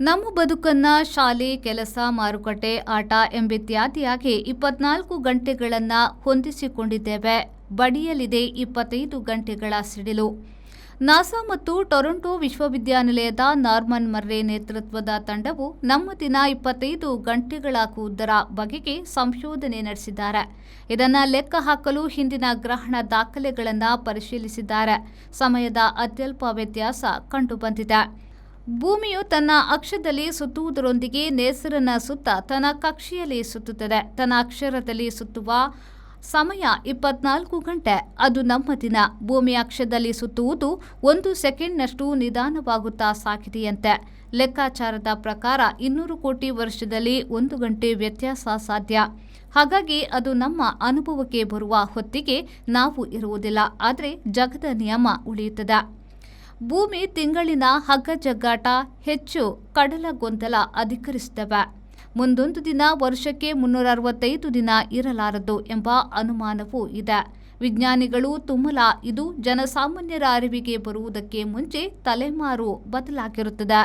ನಮ್ಮ ಬದುಕನ್ನ ಶಾಲೆ, ಕೆಲಸ, ಮಾರುಕಟ್ಟೆ, ಆಟ ಎಂಬಿತ್ಯಾದಿಯಾಗಿ 24 ಗಂಟೆಗಳನ್ನು ಹೊಂದಿಸಿಕೊಂಡಿದ್ದೇವೆ. ಬಡಿಯಲಿದೆ 25 ಗಂಟೆಗಳ ಸಿಡಿಲು. ನಾಸಾ ಮತ್ತು ಟೊರೊಂಟೊ ವಿಶ್ವವಿದ್ಯಾನಿಲಯದ ನಾರ್ಮನ್ ಮರ್ರೆ ನೇತೃತ್ವದ ತಂಡವು ನಮ್ಮ ದಿನ 25 ಗಂಟೆಗಳಾಗುವುದರ ಬಗೆಗೆ ಸಂಶೋಧನೆ ನಡೆಸಿದ್ದಾರೆ. ಇದನ್ನು ಲೆಕ್ಕ ಹಾಕಲು ಹಿಂದಿನ ಗ್ರಹಣ ದಾಖಲೆಗಳನ್ನು ಪರಿಶೀಲಿಸಿದ್ದಾರೆ. ಸಮಯದ ಅತ್ಯಲ್ಪ ವ್ಯತ್ಯಾಸ ಕಂಡುಬಂದಿದೆ. ಭೂಮಿಯು ತನ್ನ ಅಕ್ಷದಲ್ಲಿ ಸುತ್ತುವುದರೊಂದಿಗೆ ನೇಸರನ ಸುತ್ತ ತನ್ನ ಕಕ್ಷೆಯಲ್ಲಿ ಸುತ್ತುತ್ತದೆ. ತನ್ನ ಅಕ್ಷರದಲ್ಲಿ ಸುತ್ತುವ ಸಮಯ 24 ಗಂಟೆ. ಅದು ನಮ್ಮ ದಿನ. ಭೂಮಿ ಅಕ್ಷದಲ್ಲಿ ಸುತ್ತುವುದು 1 ಸೆಕೆಂಡ್ನಷ್ಟು ನಿಧಾನವಾಗುತ್ತಾ ಸಾಗಿದೆಯಂತೆ. ಲೆಕ್ಕಾಚಾರದ ಪ್ರಕಾರ 200 ಕೋಟಿ ವರ್ಷದಲ್ಲಿ 1 ಗಂಟೆ ವ್ಯತ್ಯಾಸ ಸಾಧ್ಯ. ಹಾಗಾಗಿ ಅದು ನಮ್ಮ ಅನುಭವಕ್ಕೆ ಬರುವ ಹೊತ್ತಿಗೆ ನಾವು ಇರುವುದಿಲ್ಲ, ಆದರೆ ಜಗದ ನಿಯಮ ಉಳಿಯುತ್ತದೆ. ಭೂಮಿ ತಿಂಗಳಿನ ಹಗ್ಗಜಗ್ಗಾಟ ಹೆಚ್ಚು, ಕಡಲ ಗೊಂದಲ ಅಧಿಕರಿಸುತ್ತವೆ. ಮುಂದೊಂದು ದಿನ ವರ್ಷಕ್ಕೆ 365 ದಿನ ಇರಲಾರದು ಎಂಬ ಅನುಮಾನವೂ ಇದೆ. ವಿಜ್ಞಾನಿಗಳು ಇದು ಜನಸಾಮಾನ್ಯರ ಅರಿವಿಗೆ ಬರುವುದಕ್ಕೆ ಮುಂಚೆ ತಲೆಮಾರು ಬದಲಾಗಿರುತ್ತದೆ.